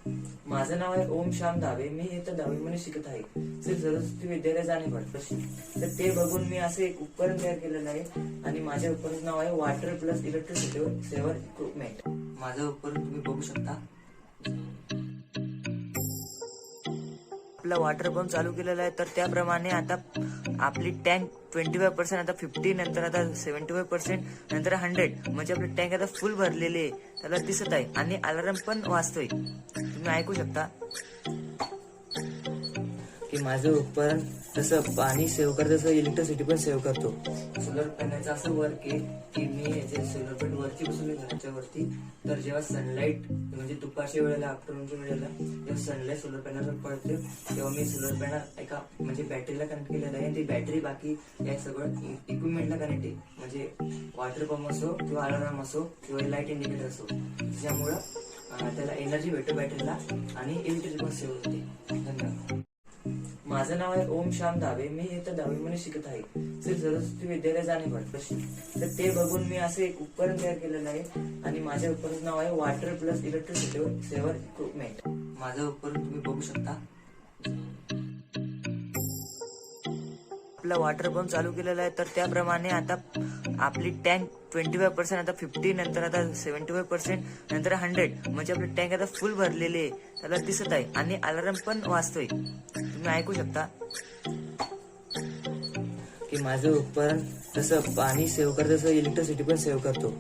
माझं नाव आहे ओम श्याम धावे. मी इथं 10वी शिकत आहे. श्री सरस्वती विद्यालय जाणेवाड पश्चिम. तर ते बघून मी असं एक उपकरण तयार केलेलं आहे आणि माझ्या उपकरणाचं नाव आहे water plus electricity saver equipment. माझं उपकरण तुम्ही बघू शकता. आपला वॉटर पंप चालू केलेला आहे. तर त्याप्रमाणे आता आपली टँक 25% आता 50 नंतर आता 75% नंतर 100 म्हणजे आपली टँक आता फुल भरलेली आहे. त्याला दिसत आहे आणि अलार्म पण वाजतोय. तुम्ही ऐकू शकता की माझं उपकरण जसं पाणी सेव्ह करतं तसं इलेक्ट्रिसिटी पण सेव्ह करतो. सोलर पॅनलचं असं वर्क आहे की मी जे सोलर पॅनल वरती बसवले घराच्या वरती, तर जेव्हा सनलाईट म्हणजे दुपारच्या वेळेला आफ्टरनूनच्या वेळेला जेव्हा सनलाईट सोलर पॅनलवर पडते तेव्हा मी सोलर पॅनल एका म्हणजे बॅटरीला कनेक्ट केलेलं आहे. ती बॅटरी बाकी या सगळं इक्विपमेंटला कनेक्ट आहे. म्हणजे वॉटर पंप असो किंवा अलार्म असो किंवा लाईट इंडिकेटर असो, ज्यामुळं त्याला एनर्जी भेटतो बॅटरीला आणि इलेक्ट्रिसिटी पण सेव्ह होते. धन्यवाद. माझं नाव आहे ओम श्याम धावे. मी इथं 10वी शिकत आहे. श्री सरस्वती विद्यालय जाणेवाड पश्चिम. तर ते बघून मी असं एक उपकरण तयार केलेलं आहे आणि माझ्या उपकरणाचं नाव आहे water plus electricity saver equipment. माझं उपकरण तुम्ही बघू शकता. आपला वॉटर पंप चालू केलेला आहे. तर त्याप्रमाणे आता आपली टँक 25% आता 50 नंतर आता 75% नंतर 100 म्हणजे आपली टँक आता फुल भरलेली आहे. त्याला दिसत आहे आणि अलार्म पण वाजतोय. तुम्ही ऐकू शकता की माझं उपकरण जसं पाणी सेव्ह करतं तसं इलेक्ट्रिसिटी पण सेव्ह करतो.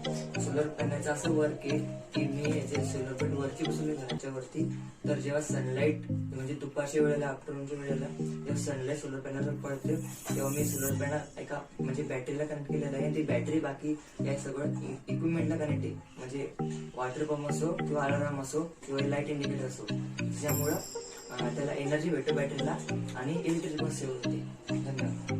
सोलर पॅनलचं असं वर्क आहे की मी जे सोलर पॅनल वरती बसवले घराच्या वरती, तर जेव्हा सनलाईट म्हणजे दुपारच्या वेळेला आफ्टरनूनच्या वेळेला जेव्हा सनलाईट सोलर पॅनलवर पडते तेव्हा मी सोलर पॅनल एका म्हणजे बॅटरीला कनेक्ट केलेलं आहे. ती बॅटरी बाकी या सगळं इक्विपमेंटला कनेक्ट आहे. म्हणजे वॉटर पंप असो किंवा अलार्म असो किंवा लाईट इंडिकेटर असो, ज्यामुळं त्याला एनर्जी भेटतो बॅटरीला आणि इलेक्ट्रिसिटी पण सेव्ह होते. धन्यवाद.